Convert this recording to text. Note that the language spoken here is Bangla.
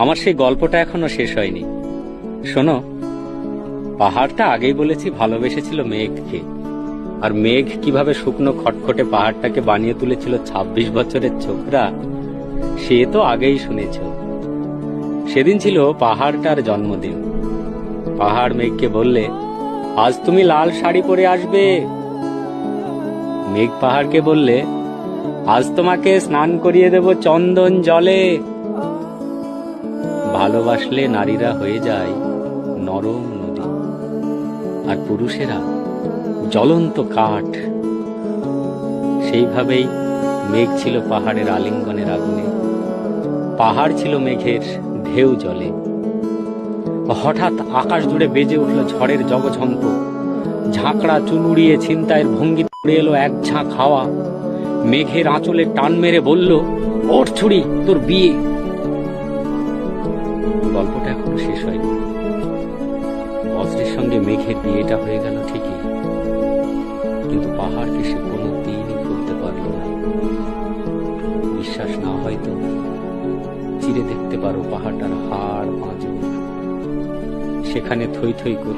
আমার সেই গল্পটা এখনো শেষ হয়নি। শোনো, পাহাড়টা আগেই বলেছি ভালোবেসেছিল মেঘকে, আর মেঘ কিভাবে শুকনো খটখটে পাহাড়টাকে বানিয়ে তুলেছিল ২৬ বছরের ছোকরা, সে তো আগেই শুনেছ। সেদিন ছিল পাহাড়টার জন্মদিন। পাহাড় মেঘকে বললে, আজ তুমি লাল শাড়ি পরে আসবে। মেঘ পাহাড়কে বললে, আজ তোমাকে স্নান করিয়ে দেব চন্দন জলে। ভালোবাসলে নারীরা হয়ে যায় নরম নদী, আর পুরুষেরা জ্বলন্ত কাঠ। সেইভাবেই মেঘ ছিল পাহাড়ের আলিঙ্গনের আগুনে, পাহাড় ছিল মেঘের ঢেউ জলে। হঠাৎ আকাশ জুড়ে বেজে উঠল ঝড়ের জগঝম্প। ঝাঁকড়া চুল উড়িয়ে ছিনতাইয়ের ভঙ্গি উড়ে এলো এক ঝাঁক হাওয়া। মেঘের আঁচলে টান মেরে বলল, ওঠ ছুরি, তোর বিয়ে। গল্পটা এখনো শেষ হয়নি। বজ্রের সঙ্গে মেঘের বিয়েটা হয়ে গেল ঠিকই, কিন্তু পাহাড়কে সে কোনোদিনই ভুলতে পারল না। বিশ্বাস না হয়তো চিরে দেখতে পারো পাহাড়টার হাড় পাঁজর, সেখানে থই থই করে